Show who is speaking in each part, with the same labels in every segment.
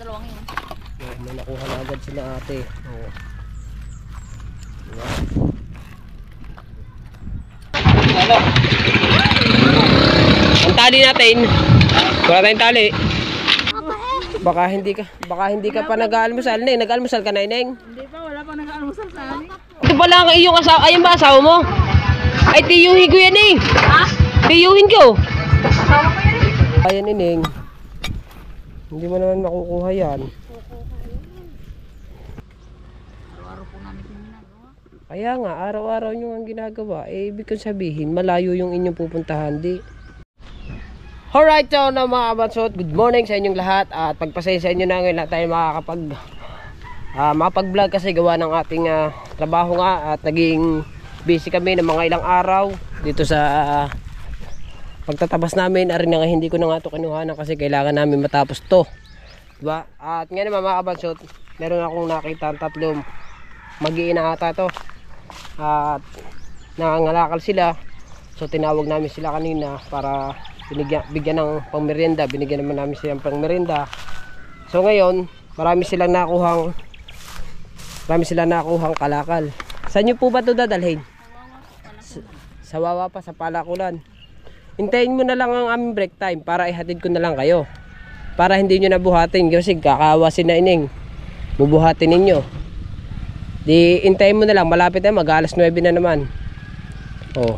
Speaker 1: Dalawang yun.
Speaker 2: May nakuha na agad sila ate. Oo. Diba? Ano? Ang tali natin. Wala tayong tali. Baka hindi ka pa nag-aalmusal. Neng, nag-aalmusal ka na, Neng?
Speaker 1: Hindi pa, wala pa nag-aalmusal sa amin.
Speaker 2: Ito pala ang iyong asawa. Ayun ba asawa mo? Ay, tiyuhin ko yan eh.
Speaker 1: Ha?
Speaker 2: Tiyuhin ko.
Speaker 1: Asawa ko yan eh.
Speaker 2: Ayan, Neng. Hindi mo naman makukuha yan.
Speaker 1: Araw-araw po namin yung ginagawa.
Speaker 2: Kaya nga, araw-araw nyo ang ginagawa. Eh, ibig kong sabihin, malayo yung inyong pupuntahan, di. Alright, so na mga kabansot, good morning sa inyong lahat. At pagpasensya nyo na ngayon, lahat tayo makapag-vlog kasi gawa ng ating trabaho nga. At naging busy kami ng mga ilang araw dito sa pagtatabas namin. Arin na nga, hindi ko na nga ito kinuhanan kasi kailangan namin matapos to, diba? At ngayon mga kabansot, meron akong nakita ang tatlong mag-iina ata to. At nangangalakal sila. So tinawag namin sila kanina para bigyan ng pangmerienda. Binigyan naman namin silang pangmerienda. So ngayon, marami silang nakuhang kalakal. Saan nyo po ba ito dadalhin? Sa Wawa pa, sa Palakulan. Hintayin mo na lang ang aming break time para ihatid ko na lang kayo. Para hindi nyo nabuhatin. Kasi kakawasin na Ineng. Bubuhatin ninyo. Di hintayin mo na lang. Malapit na, mag-alas 9 na naman. Oh.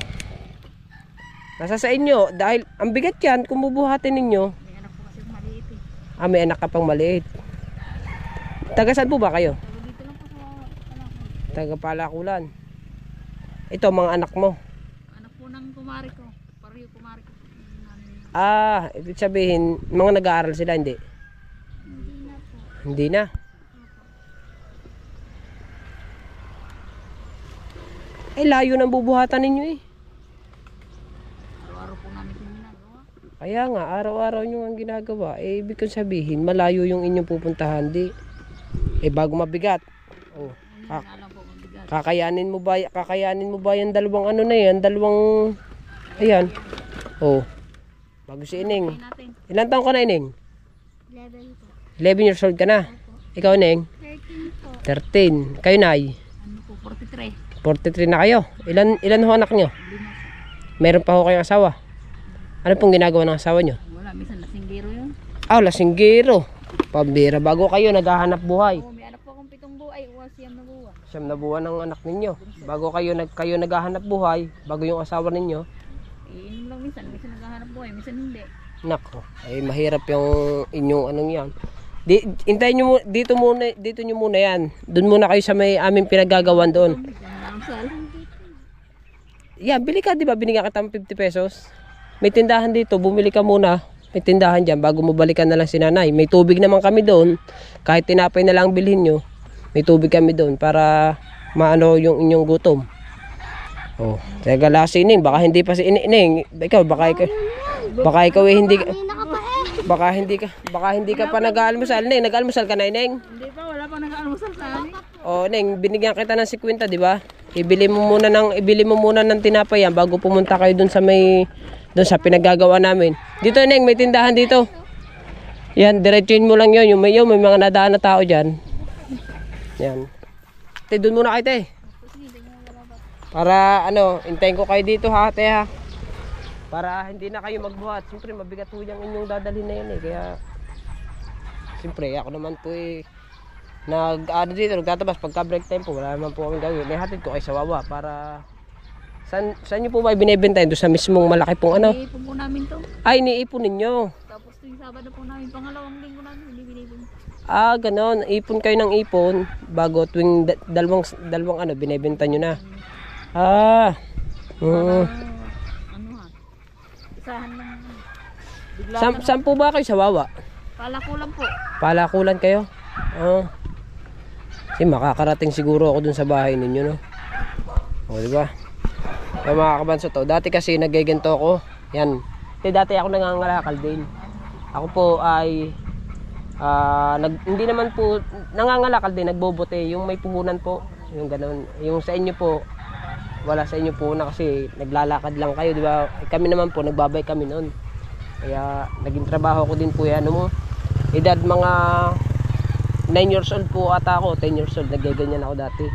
Speaker 2: Nasa sa inyo, dahil ang bigat yan kung bubuhatin ninyo.
Speaker 1: May anak po kasi maliit eh.
Speaker 2: May anak ka pang maliit. Taga saan po ba kayo?
Speaker 1: Taga dito lang po sa Palakulan.
Speaker 2: Taga Palakulan. Ito mga anak mo.
Speaker 1: Anak po ng kumari ko. Pariyo kumari ko.
Speaker 2: Ibig sabihin, mga nag-aaral sila, hindi?
Speaker 1: Hindi na po.
Speaker 2: Hindi na. Layo ng bubuhatan ninyo eh.
Speaker 1: Araw-araw po namin yung ginagawa.
Speaker 2: Kaya nga, araw-araw nyo ang ginagawa. Ibig kong sabihin, malayo yung inyong pupuntahan, di. Bago mabigat. Oh.
Speaker 1: Alam po mabigat.
Speaker 2: Kakayanin mo ba yung dalawang ano na yan? Dalawang, ayan. Oh. Bago si Ineng. Ilan taong ka na, Ineng?
Speaker 1: 11 po.
Speaker 2: 11 years old ka na. Ikaw, Ineng?
Speaker 1: 13 po.
Speaker 2: 13. Kayo, Nay?
Speaker 1: Ano po, 43.
Speaker 2: 43 na kayo. Ilan ho anak nyo? Meron pa ho kayong asawa? Ano pong ginagawa ng asawa nyo?
Speaker 1: Wala, minsan lasinggero yun.
Speaker 2: Lasinggero. Pambira. Bago kayo naghahanap buhay.
Speaker 1: Oo, may anak po akong 7 buhay. Siyam na buwan.
Speaker 2: Siyam na buwan ng anak ninyo. Bago kayo naghahanap buhay, bago yung asawa ninyo.
Speaker 1: Iinom lang minsan naghahanap buhay, minsan hindi.
Speaker 2: Nako, mahirap yung inyong anong yan. Hintayin nyo dito nyo muna yan. Doon muna kayo sa may aming pinagagawan doon. Yan, bili ka, di ba? Binigyan kita ng 50 pesos. May tindahan dito, bumili ka muna. May tindahan dyan, bago mo balikan na lang si nanay. May tubig naman kami doon. Kahit tinapay na lang bilhin nyo, may tubig kami doon para maano yung inyong gutom. Oh, teka lang si Ining, baka hindi pa si Ining. Ikaw, baka ikaw hindi ka pa nag-aalmusal. Neng, nag-aalmusal ka na, Neng? Hindi
Speaker 1: pa, wala pa nag-aalmusal sa amin.
Speaker 2: Oh, Neng, binigyan kita ng 50, di ba? Ibili mo muna ng tinapay yan bago pumunta kayo doon sa pinagagawa namin. Dito, Neng, may tindahan dito. Yan, diretsuhin mo lang 'yon. Yung may mga nadaan na tao diyan. Yan. Doon muna kayo, te. Para hintayin ko kayo dito ha, te ha. Para hindi na kayo magbuhat. Siyempre mabigat po yung inyong dadalhin na yun eh. Kaya siyempre ako naman po nagtatabas pagka break time po. Wala naman po kami gawin. Ihatid ko kay sa Wawa para saan nyo po ba ibinebenta yun? Doon sa mismong malaki pong ano?
Speaker 1: Iniipon po namin to.
Speaker 2: Iniipon ninyo.
Speaker 1: Tapos tuwing Sabado po namin, pangalawang linggo namin binibinipon.
Speaker 2: Ganon. Ipon kayo ng ipon bago tuwing dalawang binebenta nyo na.
Speaker 1: Isahan lang.
Speaker 2: Saan po ba kayo sa Wawa?
Speaker 1: Palakulan po.
Speaker 2: Palakulan kayo? Kasi makakarating siguro ako dun sa bahay ninyo, no? O, diba? Kaya mga kabanso to. Dati kasi naggeganto ako. Yan. Dati ako nangangalakal din. Ako po ay hindi naman po nangangalakal din, nagbobote. Yung may puhunan po. Yung ganun. Yung sa inyo po, wala sa inyo po na kasi naglalakad lang kayo, di ba? Kami naman po, nagbabay kami noon. Kaya naging trabaho ko din po yan. Edad mga 9 years old po ata ako, 10 years old, naggaganyan ako dati.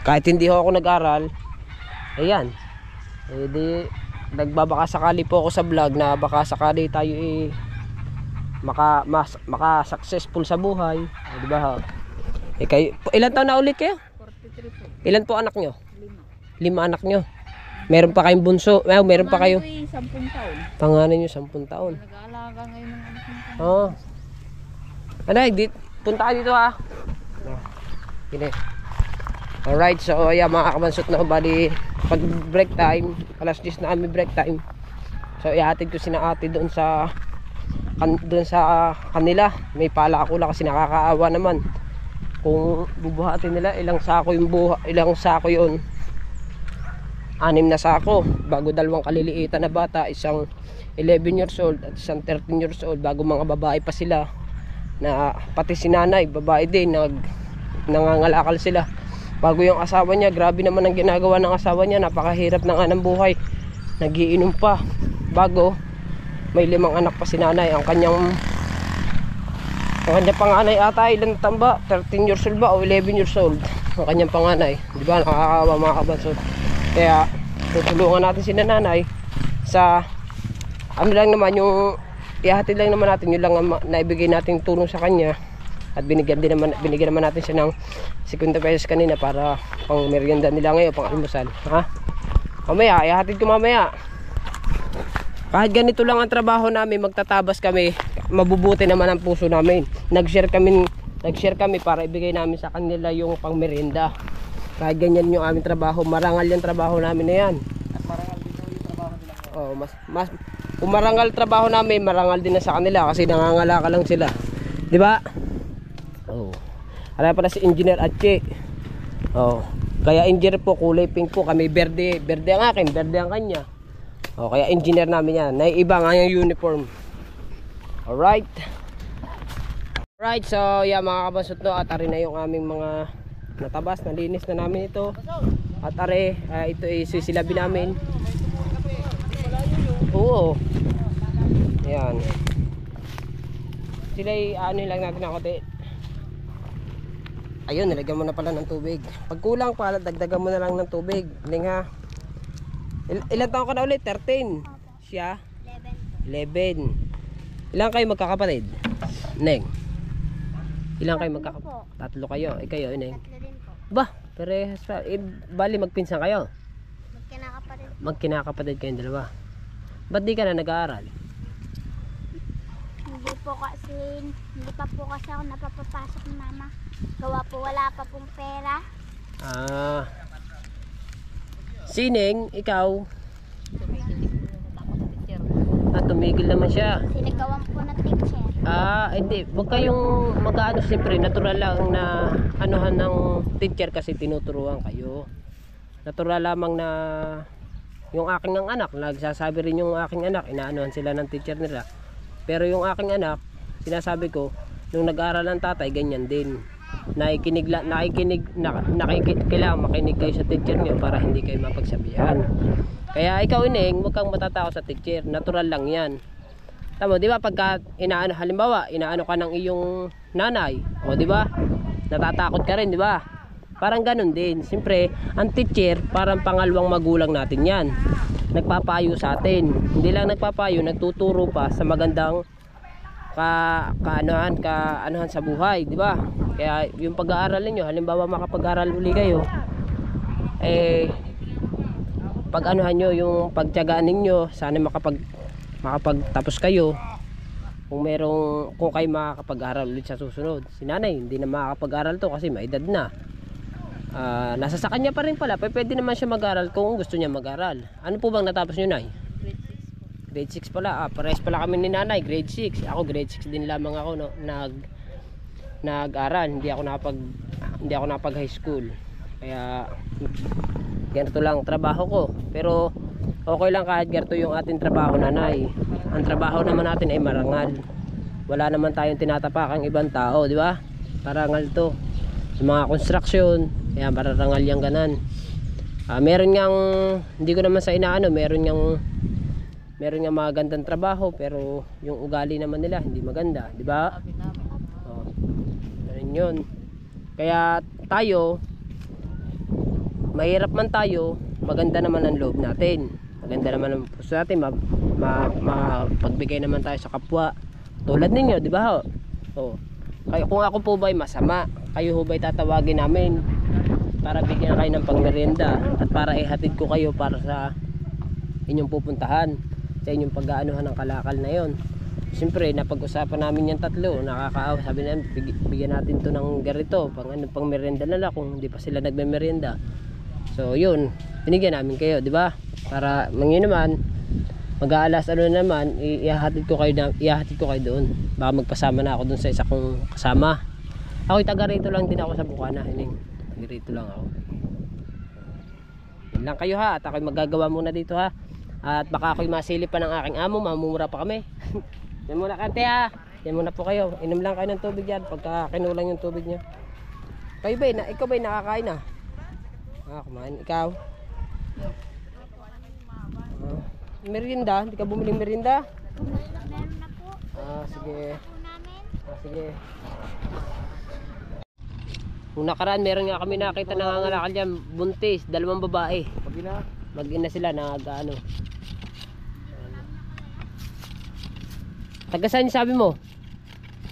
Speaker 2: Kahit hindi ako nag-aral, ayan, di nagbabaka sakali po ako sa vlog na baka sakali tayo maka successful sa buhay, di ba? Kayo, ilan taon na ulit kayo?
Speaker 1: 43 po.
Speaker 2: Ilan po anak nyo?
Speaker 1: 5.
Speaker 2: 5 anak nyo. Meron pa kayong bunso, meron pa kayo.
Speaker 1: 10 taon.
Speaker 2: Pangalan nyo 10 taon.
Speaker 1: Nag-aalaga ngayon ng anak niya.
Speaker 2: Oo. Anay, punta ka dito ha. Gini. Alright, so ayan mga kabansot na bali pag break time, alas 10 na kami break time. So ihatid ko sina ate doon sa kanila. May pala ako lang kasi nakakaawa naman. Kung bubuhatin nila ilang sako yun. 6 na sako bago 2 kaliliitan na bata, isang 11 years old at isang 13 years old, bago mga babae pa sila na pati si nanay babae din, nangangalakal sila. Bago yung asawa niya, grabe naman ang ginagawa ng asawa niya, napakahirap ng anang buhay, nagiinom pa. Bago may 5 anak pa si nanay. Ang kanyang panganay ata ilan tamba, 13 years old ba o 11 years old ang kanyang panganay, di ba? Nakakaawa mga kabansot. Kaya tutulungan natin si nanay sa ano lang naman, yung ihatid lang naman natin, yun lang naibigay nating tulong sa kanya. At binigyan naman natin siya ng 50 pesos kanina para pang merienda nila ngayon, pang almusal. Ha? Mamaya, ihatid ko mamaya. Kahit ganito lang ang trabaho namin, magtatabas kami, mabubuti naman ang puso namin. Nag-share kami para ibigay namin sa kanila yung pang merienda. Kahit ganyan yung aming trabaho, marangal yung trabaho namin na yan.
Speaker 3: At marangal din yung trabaho nila.
Speaker 2: Oh, mas kung marangal trabaho namin, marangal din na sa kanila kasi nangangalaka lang sila. Di ba? Oh. Ala pala si Engineer Atche. Oh. Kaya engineer po, kulay pink po, kami berde. Berde ang akin, berde ang kanya. Oh, kaya engineer namin yan. Naiiba nga yung uniform. Alright. Alright, so yeah mga kabasot, no, at ari na yung aming mga natabas, nalinis na namin ito. At are, ito ay sisilabi namin. Oo. Ayan. Sila ay ano lang natin ako. Ayun, nilagyan mo na pala ng tubig. Pag kulang pa, dagdagan mo na lang ng tubig. Ning ha. Ilan taon ka na ulit? 13. Siya? 11. Ilan kayo magkakapatid? Neng. Ilan kayo magkakapatid? 3 kayo. Kayo, Neng.
Speaker 4: 3 din po.
Speaker 2: Bah, parehas pa. Bali magpinsan kayo.
Speaker 4: Magkinakapatid.
Speaker 2: Magkinakapatid kayong dalawa. Ba't di ka na nag-aaral?
Speaker 4: Hindi pa po kasi ako napapapasok ni mama. Gawa po wala pa pong pera.
Speaker 2: Sineng, ikaw? Tumigil naman siya.
Speaker 4: Sinigawan po na teacher.
Speaker 2: Hindi. Huwag kayong mag-ano, siyempre, natural lang na anuhan ng teacher kasi tinuturuan kayo. Natural lamang na yung aking ng anak, nagsasabi rin yung aking anak, inaanuhan sila ng teacher nila. Pero yung aking anak, sinasabi ko, nung nag-aaral ng tatay, ganyan din. Kailangan makinig kayo sa teacher niyo para hindi kayo mapagsabihan. Kaya ikaw, Ineng, huwag kang matatakot sa teacher. Natural lang yan. Tama, di ba? Pagka halimbawa, inaano ka ng iyong nanay, o di ba? Natatakot ka rin, di ba? Parang ganun din. Siyempre, ang teacher, parang pangalawang magulang natin yan. Nagpapayo sa atin. Hindi lang nagpapayo, nagtuturo pa sa magandang kaanuhan sa buhay, di ba? Kaya yung pag-aaral niyo, halimbawa makapag-aaral uli kayo, pag-anuhan niyo yung pagtiyagaan ninyo, sana makapagtapos kayo. Kung kayo makakapag-aral ulit sa susunod. Si nanay, hindi na makakapag-aral to kasi may edad na. Nasa sa kanya pa rin pala, pwede naman siya mag-aral kung gusto niya mag-aral. Ano po bang natapos niyo, Nay? Grade 6 pala. Parehas pala kami ni nanay, grade 6. Ako grade 6 din lamang ako, no, nag-aral. Hindi ako napag high school. Kaya ganito lang trabaho ko. Pero okay lang kahit ganito yung ating trabaho, nanay. Ang trabaho naman natin ay marangal. Wala naman tayong tinatapakang ibang tao, di ba? Parangal to. Yung mga construction, kaya mararangal yung ganan. Meron ngang, hindi ko naman sa inaano, meron ngang meron nga magandang trabaho pero yung ugali naman nila hindi maganda, di ba?
Speaker 1: Sabi namin.
Speaker 2: Oh. Ganun yun. Kaya tayo, mahirap man tayo, maganda naman ang loob natin. Maganda naman ang puso natin, mapagbigay naman tayo sa kapwa. Tulad ninyo, di ba? Oh. Kaya kung ako po ba'y masama, kayo ho ba'y tatawagin namin para bigyan kayo ng pangmerienda at para ihatid ko kayo para sa inyong pupuntahan, sa inyong pag-aanuhan ng kalakal na yon. Siyempre, napag-usapan namin yung tatlo, nakakaawa, sabi namin, bigyan natin to ng ganito, pang merienda na lang kung hindi pa sila nagme-merienda. So, yun, binigyan namin kayo, di ba? Para mangin naman, mag-aalas ano naman, ihahatid ko kayo doon. Baka magpasama na ako doon sa isa kong kasama. Ako'y taga rito lang din ako sa Bukana, hining. Taga rito lang ako. Yun lang kayo ha, at ako'y magagawa muna dito ha. At baka ako'y masilip pa ng aking amo, mamumura pa kami. Yan muna kante ha. Yan muna po kayo. Inom lang kayo ng tubig yan pagka kinulang yung tubig nyo. Kayo ba, ikaw ba'y nakakain na? Kumain. Ikaw? Merienda? Hindi ka bumiling merienda?
Speaker 4: Meron na po.
Speaker 2: Sige.
Speaker 4: Po namin.
Speaker 2: Sige. Nung nakaraan, meron nga kami nakita nangangalakal dyan, buntis, 2 babae.
Speaker 3: Mag-ina.
Speaker 2: Mag-ina sila, ano. Taga saan sabi mo?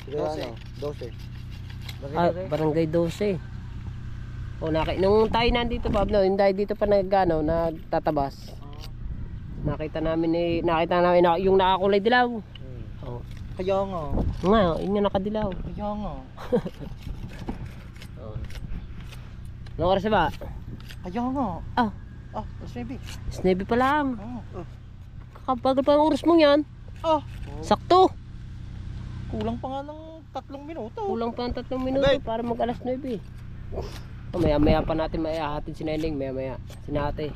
Speaker 3: 12. 12.
Speaker 2: Barangay 12. Nung tayo nandito, Pablo, yung tayo dito pa nagtatabas. Nakita namin yung nakakulay dilaw.
Speaker 3: Kaya nga.
Speaker 2: Nga, yun yung nakadilaw.
Speaker 3: Kaya nga.
Speaker 2: Anong oras ba?
Speaker 3: Kaya nga. Maybe.
Speaker 2: Snaby pa lang. Kakabagal pa ang oras mo yan. Sakto.
Speaker 3: Kulang pa nga ng 3 minuto.
Speaker 2: Kulang pa ng 3 minuto para mag alas 9. Maya pa natin maihahatid si Neneng. Maya si Nate.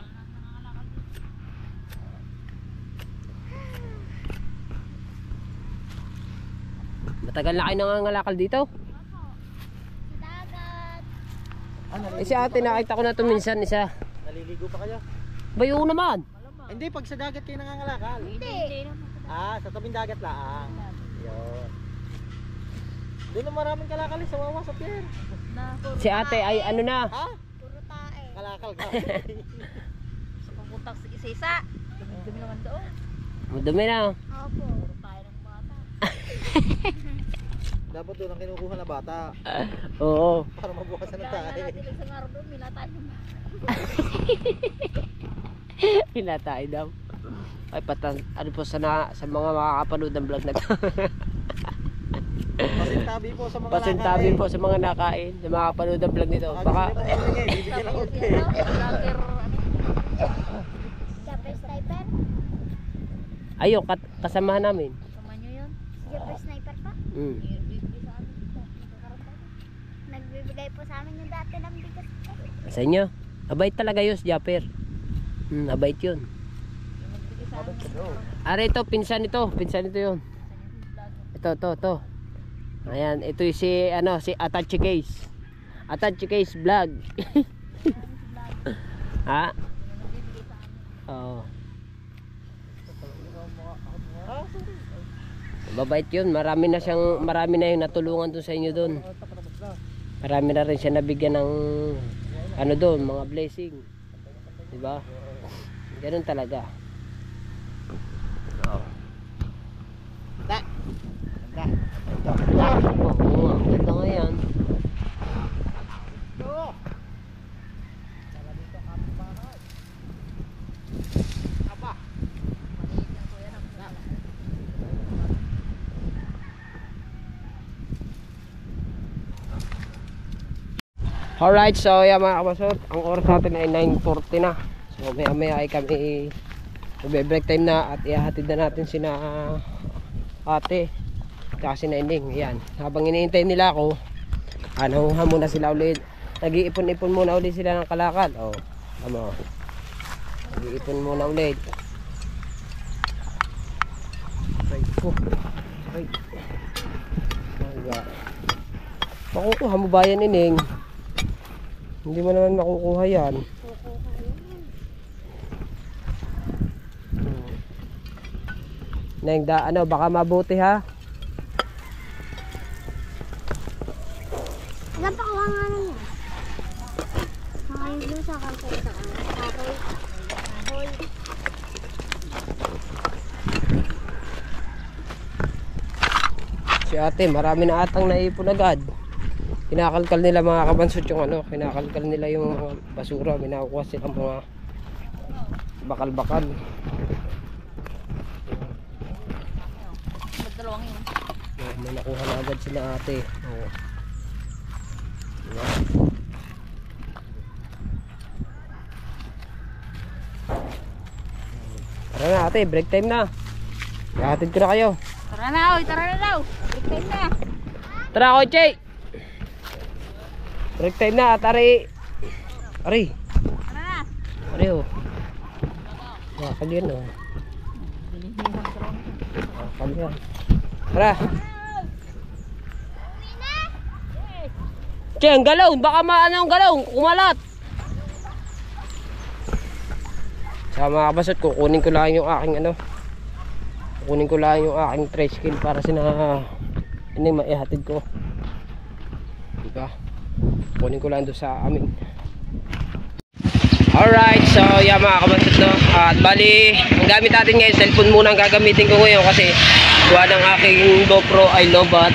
Speaker 2: Matagal na kayo nangangalakal dito?
Speaker 4: Dagat.
Speaker 2: Si ate nakita ko na ito minsan isa.
Speaker 3: Naliligo pa kayo?
Speaker 2: Bayo naman.
Speaker 3: Hindi, pag sa dagat kayo nangangalakal.
Speaker 4: Hindi.
Speaker 3: Sa tabing dagat lang. Yun. Doon na maraming kalakal sa Wawa sa pier.
Speaker 2: Si ate ay ano na.
Speaker 4: Puro tae.
Speaker 3: Kalakal ka.
Speaker 1: Sa pagpuntak sa isa-isa. Dumi naman doon.
Speaker 2: Madumi na.
Speaker 4: Opo.
Speaker 1: Puro tayo ng bata.
Speaker 3: Dapat doon ang kinukuha na bata.
Speaker 2: Oo.
Speaker 3: Para mabukasan ng
Speaker 1: Kaya
Speaker 3: tayo.
Speaker 1: natin sa ngaro doon, minatay mo.
Speaker 2: Pinatay daw. Ay ano po sa mga makakapanood ng vlog na to.
Speaker 3: Pasintabi po sa mga
Speaker 2: Pasintabi po sa mga nakain, sa mga kapanood ng vlog nito. Baka
Speaker 3: bibigyan lang ako.
Speaker 1: Vlogger,
Speaker 4: Japper sniper.
Speaker 2: ayo kasamahan namin.
Speaker 1: Sama nyo yun.
Speaker 4: Japper sniper pa.
Speaker 1: Bibigay sa amin. Nagkaroon tayo.
Speaker 4: Nagbibigay po sa amin yung dati ng bigas po.
Speaker 2: Sa inyo? Abait talaga yun, Japper. Abait yun.
Speaker 1: Yung nagbigay sa amin.
Speaker 2: Are ito, pinsan ito yun. Ito. Ayan, ito yung si Atachi Case. Atachi Case Vlog. Ha? Oo. Mabait yun. Marami na yung natulungan doon sa inyo doon. Marami na rin siya nabigyan ng doon, mga blessing. Diba? Ganun talaga. Oo. Oo, ganda nga yan. Alright, so yan mga kabasot, ang oras natin ay 9:40 na. So maya ay kami break time na at ihahatid na natin sina ate tsaka si Neneng. Yan, habang iniintay nila ako, nanguha muna sila ulit. Nag-iipon-ipon muna ulit sila ng kalakal. Tama. Nag-iipon muna ulit. Right. Makukuha mo ba yan, Neneng? Hindi mo naman makukuha yan. Neng, ano, baka mabuti ha.
Speaker 4: Ilan pa kuha nga na yan? Nakayos sa kanta ito. Kahoy. Kahoy.
Speaker 2: Si ate, marami na atang naipon agad. Kinakalkal nila mga kabansot yung ano, kinakalkal nila yung mga basura, minakuha sila mga bakal-bakal.
Speaker 1: Magdalawang yun.
Speaker 2: May nakuha na agad sila ate. Oo. Diba? Tara na ate, break time na. Ihatid ko na kayo.
Speaker 1: Tara na, oy, tara na daw. Break time na.
Speaker 2: Tara kotse! Break time na at ari. Ari.
Speaker 1: Tara na.
Speaker 2: Ari oh. Wakal yan oh. Wakal yan. Tara. Che, ang galon. Baka maano ang galon. Kumalat. Sa mga kabasot, kukunin ko lang yung aking ano. Kukunin ko lang yung aking tricycle para ini maihatid ko. Diba? Kunin ko lang doon sa amin. Alright, so yeah mga kabasot no. At bali, ang gamit natin ngayon, cellphone muna ang gagamitin ko ngayon kasi gawa ng aking GoPro ay lobat.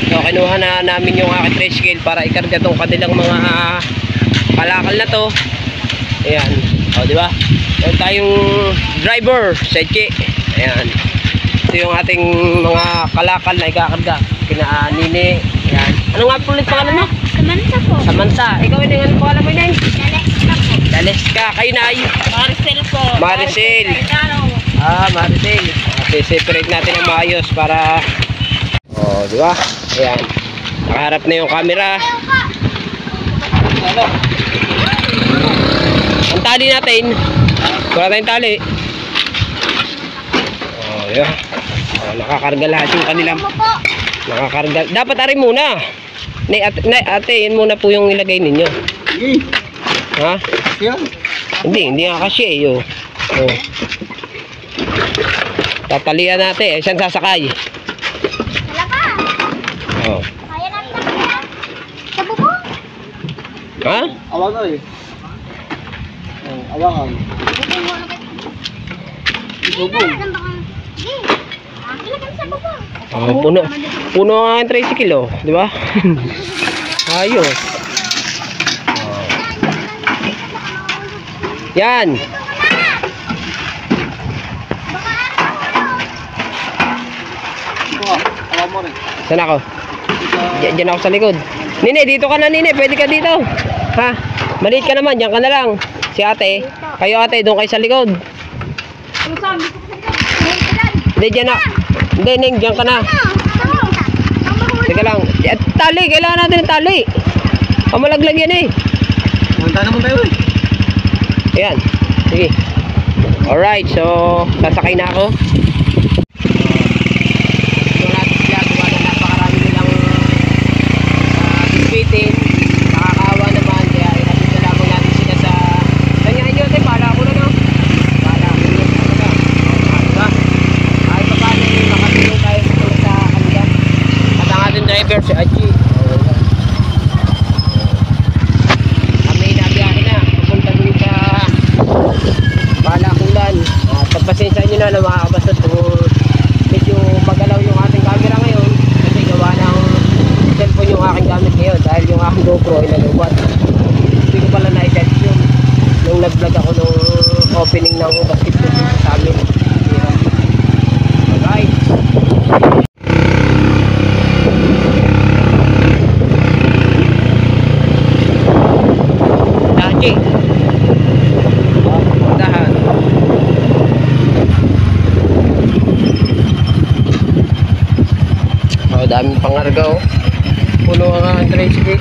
Speaker 2: So kinuha na namin yung aking tricycle para ikarga tong kanilang mga kalakal na to. Ayan, o diba? Meron tayong driver, Sechi. Ayan. Ito yung ating mga kalakal na ikakarga. Kina Nini. Ayan. Ano nga ulit pangalan mo?
Speaker 4: Samantha po.
Speaker 2: Samantha. Ikaw yun, ano pangalan mo yun?
Speaker 4: Daleska po.
Speaker 2: Daleska. Kayo na ay?
Speaker 1: Maricel po.
Speaker 2: Maricel.
Speaker 1: Maricel.
Speaker 2: Maricel. Okay, separate natin ang maayos para di ba? Ayan. Nakaharap na yung camera. Ano? Ang tali natin. Wala tayong tali. Di ba? Nakakarga lahat yung kanilang. Nakakarga. Dapat ari muna. Ate, yun muna po yung ilagay ninyo. Ha? Hindi nga kasi eh. Tatalian natin. Saan sasakay?
Speaker 4: Wala pa. Kaya natin na. Sa bubong.
Speaker 2: Ha?
Speaker 3: Awangan eh. Awangan.
Speaker 4: Bubong mo na ba?
Speaker 3: Bubong.
Speaker 4: Sige. Ilagay sa bubong.
Speaker 2: Puno nga ang tricycle oh. Di ba? Ayos. Yan.
Speaker 3: Awan mo rin.
Speaker 2: Saan ako? Diyan ako sa likod. Nine, dito ka na Nine. Pwede ka dito. Ha? Maliit ka naman. Diyan ka na lang. Si ate. Kayo ate. Doon kayo sa likod. Hindi, diyan na. Hindi, Neng. Diyan ka na. Teka lang. Tali. Kailangan natin ng tali. Pamalaglag yan eh.
Speaker 3: Punta naman tayo eh.
Speaker 2: Ayan. Sige. Alright. So, sasakay na ako. Nakakawa naman kaya ihatid na lamang natin sila sa kanya nyo tayo, pala ko na no pala ko na talaga diba? Kahit pa paano makatulong tayo sa kanila at ang ating driver si Aji kami nabiyakin na pupunta dun sa Balakulan at pagpasensya nyo na mga kabasot kung medyo magalaw yung ating camera ngayon kasi gawa ng cellphone yung aking gamit ngayon dahil yung aking GoPro ay nalubat. Hindi ko pala na-set yun nung nag-vlog ako nung opening ng basketball sa amin. Alright. Dahan. Dahan. Daming pangarga oh. Puno ang tricycle.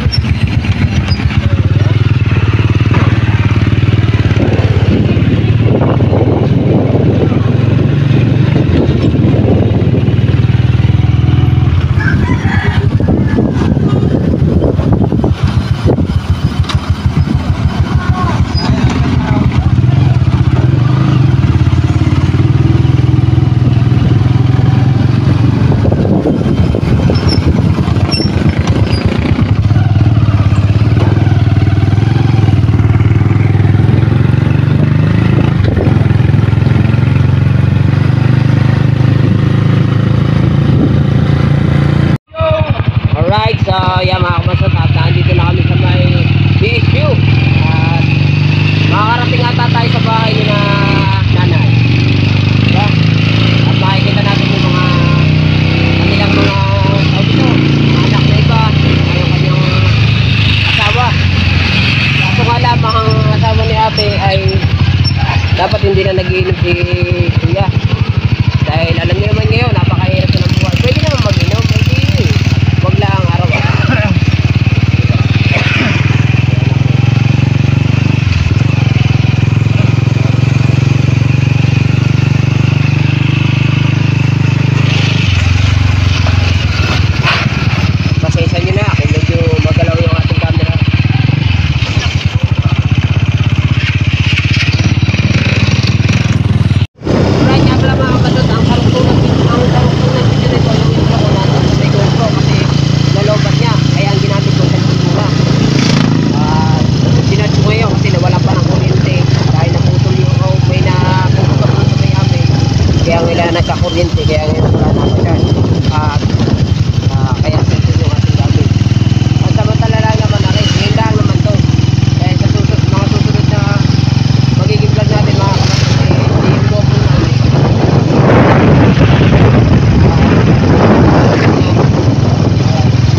Speaker 2: mag-iinom si Kuya. Dahil alam niyo naman ngayon, napakahirap na ng buhay. Pwede naman mag-inom, pwede. Wag lang araw-araw. Pasensya nyo na, kung medyo magalaw yung ating camera. Alright, nga pala mga kapatid, ang karugtungan video nito, yung intro ko natin sa may GoPro kasi nalobat niya, kaya ang ginamit ko sa muna. Sinarge ko ngayon kasi nawala pa ng kuryente dahil naputol yung may napuputok sa may amin, kaya ngayon nagka-kuryente, kaya ngayon wala na ako dyan. Kaya sensor yung ating gamit. At samantala lang naman na rin, ngayon lang naman to. Kaya sa mga susunod na magiging vlog natin mga kapatid, hindi yung GoPro namin.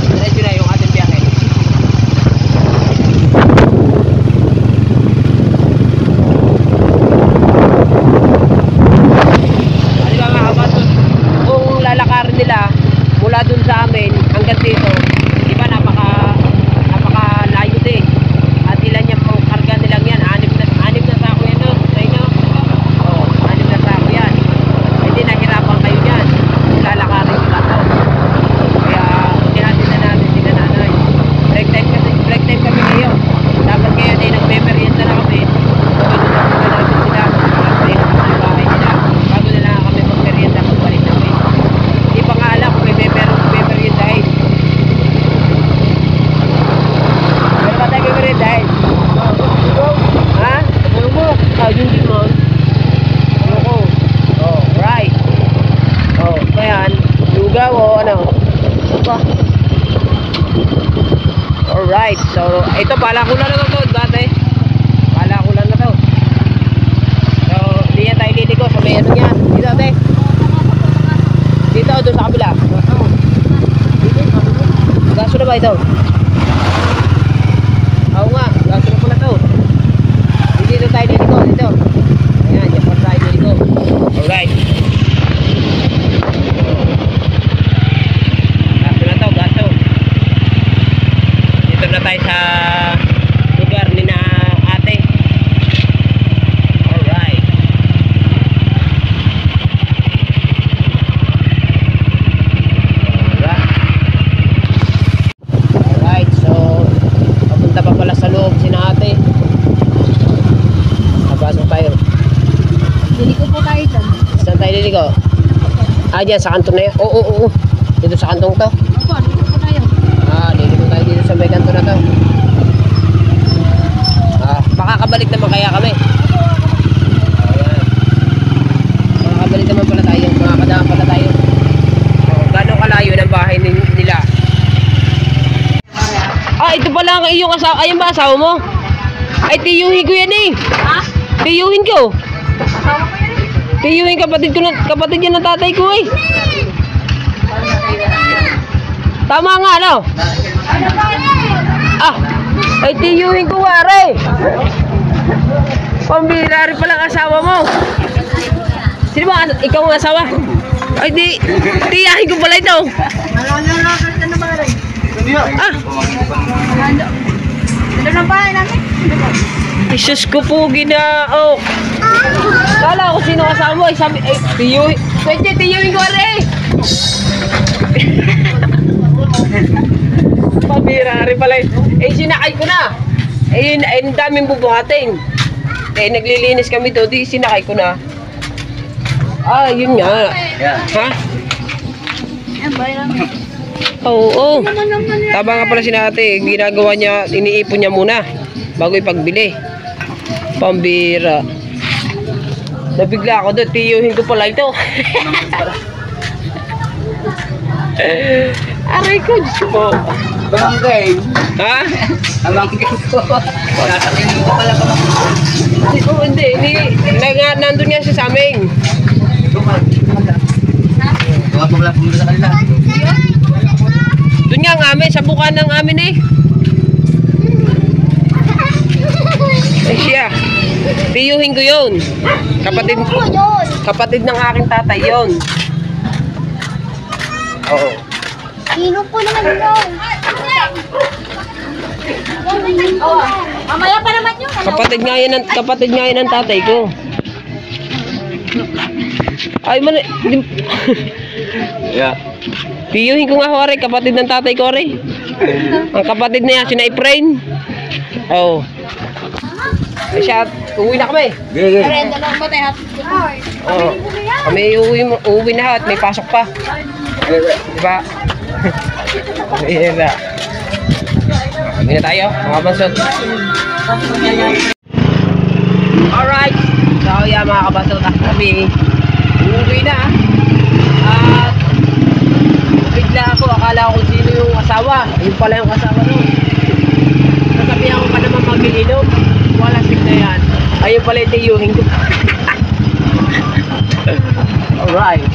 Speaker 2: Diretso na yung ating biyahe. Ano ba mga kapatid, kung lalakarin nila mula dun sa amin hanggang dito, di ba napakalayo din. At ilan yung pang karga nilang yan, 6 na sako yan no? Oo, 6 na sako yan. Hindi nahirapan kayo yan kung lalakarin nyo lang to. Kaya tinatin na natin si nanay. Break time kami ngayon. Dapat kaya din nagme-merienda na kami. Pwede na natin sila sa bahay nila bago na lang kami mag-merienda pagbalik namin. Hindi pa nga alam kung may meriendahin. Pero ba tayo may meriendahin? Ha? Ano mo? Yun din mo. Ano ko? Oh, right. Oh, kaya lugaw o ano? Ba? Alright, so ito palakulan na to dati. Palakulan na to. So, hindi yan tayo liligo sa may ano yan. Dito ate. Dito, doon sa kabila. Gaso na ba ito? Oo nga, gaso na pala ito. Dito tayo dito, dito. Ayan, dyan pa tayo dito. Alright. Gaso na ito, gaso. Dito na tayo sa lugar ni na ate. Alright. Alright, so papunta pa pala sa loob si na ate. Napasok tayo.
Speaker 1: Liliko po tayo dyan.
Speaker 2: Saan tayo liliko? Dyan sa kanto na yun. Oo. Dito sa kantong to.
Speaker 1: Opo, liliko po tayo.
Speaker 2: Liliko tayo dito sa may kanto na to. Makakabalik naman kaya kami. Ayan. Makakabalik naman pala tayo. Makakadaan pala tayo. Gano'ng kalayo ng bahay nila? Ito pala ang iyong asawa. Ayun ba asawa mo? Ay, tiyuhin ko yan eh.
Speaker 1: Ha?
Speaker 2: Tiyuhin ko.
Speaker 1: Asawa ko yan.
Speaker 2: Tiyuhin kapatid yan ng tatay ko eh. Tama nga, no? Ay, tiyuhin ko wari. Pambira rin palang asawa mo. Sino ba? Ikaw ang asawa? Ay, tiyahin ko pala ito.
Speaker 1: Ito na bahay namin.
Speaker 2: Isus ko po ginao. Kala ko sino kasama mo. Sabi, tiyuhin. Pwede, tiyuhin ko wari. Pambira rin pala. Sinakay ko na. Ang daming bubuhatin. Naglilinis kami to. Sinakay ko na. Yun nga. Ha?
Speaker 1: Ayan, bahay namin.
Speaker 2: Oo. Tama nga pala si ate. Ginagawa niya, iniipon niya muna bago ipagbili. Pambira. Nabigla ako doon. Tiyuhin ko pala ito. Aray ko, Diyos ko.
Speaker 3: Bangkay.
Speaker 2: Ha?
Speaker 3: Bangkay ko. Nasakin ko pala ka.
Speaker 2: Oo, hindi. Nandun nga siya sa amin.
Speaker 3: Mga pagla pumunta sa kanila.
Speaker 2: Doon nga ang amin, sa bukan ng amin eh. Ay siya. Tiyuhin ko yun. Kapatid,
Speaker 4: Sino po yun?
Speaker 2: kapatid ng aking tatay yun. Oo.
Speaker 4: Sino po naman yun? Mamaya pa naman yun.
Speaker 2: Kapatid nga yan ng tatay ko. Ay man,
Speaker 3: Yeah.
Speaker 2: tiyuhin ko nga ho, kapatid ng tatay ko, Ang kapatid na yan, sina Efrain. Oo. Ay siya, uwi na kami.
Speaker 3: Gigi.
Speaker 2: Oo. Kami uuwi na at may pasok pa. Diba? Ayan na. Kami na tayo, mga bansot. Alright. So yeah, mga kabansot, kami uuwi na. At bigla ako, akala ko sino yung asawa. Ayun pala yung asawa nun. Sasabihan ko pa naman mag-iinom. Wala sig na yan. Ayun pala yung tiyuhin ko. Alright.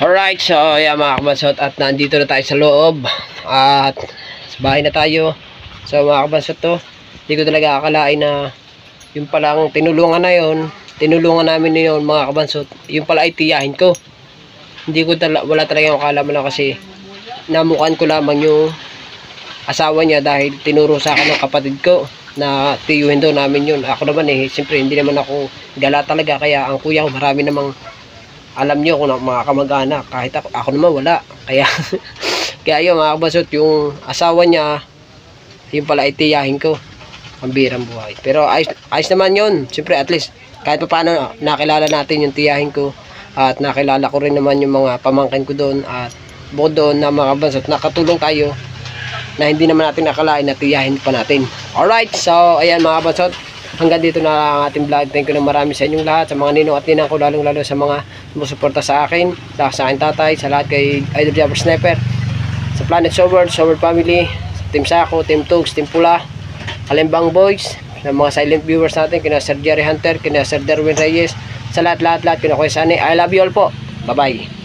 Speaker 2: Alright, so yeah mga kabansot, at nandito na tayo sa loob at sa bahay na tayo. So mga kabansot, to hindi ko talaga akalain na yung palang tinulungan na yon, tinulungan namin na yun mga kabansot, yung pala ay tiyahin ko. Hindi ko wala talaga yung akala mo na, kasi namukan ko lamang yung asawa niya dahil tinuro sa akin ng kapatid ko na tiyuhin daw namin yun. Ako naman siyempre hindi naman ako gala talaga, kaya ang kuya ko marami namang alam nyo kung mga kamag-anak, kahit ako naman wala. Kaya kaya yun mga kabansot, yung asawa niya yung pala ay tiyahin ko. Ang birang buhay, pero ayos naman yun. Siyempre at least kahit pa paano nakilala natin yung tiyahin ko, at nakilala ko rin naman yung mga pamangkin ko doon, at bukod doon na mga kabansot, nakatulong tayo na hindi naman natin nakalain na tiyahin pa natin. Alright, so ayan mga kabansot, hanggang dito na ang ating vlog. Thank you na marami sa inyong lahat, sa mga ninong at ninang ko, lalong lalo sa mga sumusuporta sa akin, sa aking tatay, sa lahat kay Idol Jabber Sniper, sa Planet Sober, Sober Family, sa Team Sako, Team Tugs, Team Pula, Kalimbang Boys, sa mga silent viewers natin, kina Sir Jerry Hunter, kina Sir Derwin Reyes, sa lahat, kina Kuya Sunny. I love you all po. Bye bye.